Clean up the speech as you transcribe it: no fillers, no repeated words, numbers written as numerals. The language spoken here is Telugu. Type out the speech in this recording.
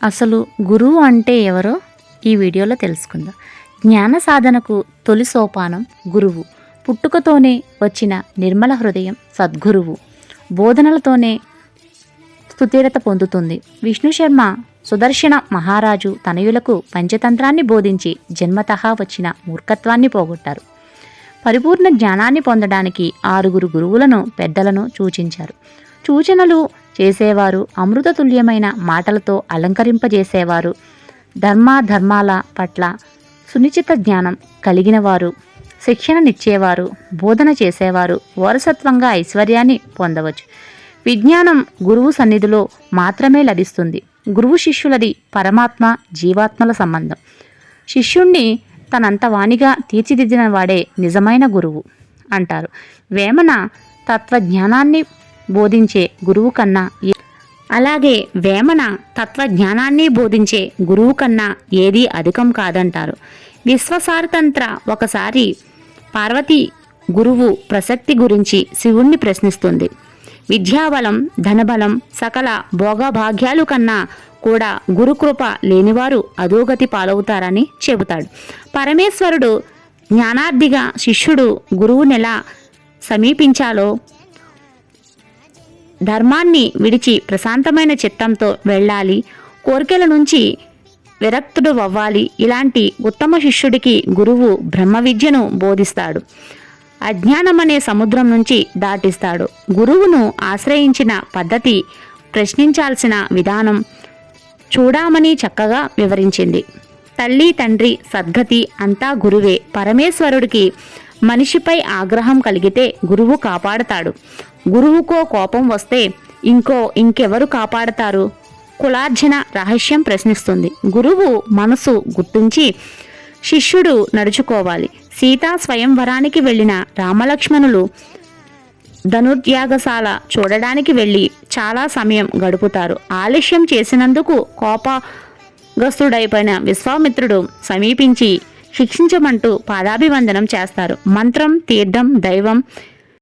అసలు గురువు అంటే ఎవరో ఈ వీడియోలో తెలుసుకుందాం. జ్ఞాన సాధనకు తొలి సోపానం గురువు. పుట్టుకతోనే వచ్చిన నిర్మల హృదయం సద్గురువు. బోధనలతోనే స్థుతిరత పొందుతుంది. విష్ణు శర్మ సుదర్శన మహారాజు తనయులకు పంచతంత్రాన్ని బోధించి జన్మతహా వచ్చిన మూర్ఖత్వాన్ని పోగొట్టారు. పరిపూర్ణ జ్ఞానాన్ని పొందడానికి 6 గురువులను పెద్దలను సూచించారు. సూచనలు చేసేవారు, అమృతతుల్యమైన మాటలతో అలంకరింపజేసేవారు, ధర్మాల పట్ల సునిశ్చిత జ్ఞానం కలిగిన వారు, శిక్షణనిచ్చేవారు, బోధన చేసేవారు వారసత్వంగా ఐశ్వర్యాన్ని పొందవచ్చు. విజ్ఞానం గురువు సన్నిధిలో మాత్రమే లభిస్తుంది. గురువు శిష్యులది పరమాత్మ జీవాత్మల సంబంధం. శిష్యుణ్ణి తనంత వాణిగా తీర్చిదిద్దిన వాడే నిజమైన గురువు అంటారు. వేమన తత్వజ్ఞానాన్ని బోధించే గురువు కన్నా గురువు కన్నా ఏదీ అధికం కాదంటారు. విశ్వసారతంత్ర ఒకసారి పార్వతీ గురువు ప్రసక్తి గురించి శివుణ్ణి ప్రశ్నిస్తుంది. విద్యాబలం, ధనబలం, సకల భోగభాగ్యాలు కన్నా కూడా గురుకృప లేనివారు అధోగతి పాలవుతారని చెబుతాడు. పరమేశ్వరుడు జ్ఞానార్థిగా శిష్యుడు గురువునెలా సమీపించాలో, ధర్మాన్ని విడిచి ప్రశాంతమైన చిత్తంతో వెళ్ళాలి, కోరికల నుంచి విరక్తుడు అవ్వాలి. ఇలాంటి ఉత్తమ శిష్యుడికి గురువు బ్రహ్మ విద్యను బోధిస్తాడు. అజ్ఞానమనే సముద్రం నుంచి దాటిస్తాడు. గురువును ఆశ్రయించిన పద్ధతి, ప్రశ్నించాల్సిన విధానం చూడామని చక్కగా వివరించింది. తల్లి తండ్రి సద్గతి అంతా గురువే. పరమేశ్వరుడికి మనిషిపై ఆగ్రహం కలిగితే గురువు కాపాడతాడు. గురువుకో కోపం వస్తే ఇంకెవరు కాపాడతారు? కులార్జన రహస్యం ప్రశ్నిస్తుంది. గురువు మనసు గుర్తించి శిష్యుడు నడుచుకోవాలి. సీతా స్వయంవరానికి వెళ్ళిన రామలక్ష్మణులు ధనుర్యాగశాల చూడడానికి వెళ్ళి చాలా సమయం గడుపుతారు. ఆలస్యం చేసినందుకు కోపగ్రస్తుడైపోయిన విశ్వామిత్రుడు సమీపించి శిక్షించమంటూ పాదాభివందనం చేస్తారు. మంత్రం, తీర్థం, దైవం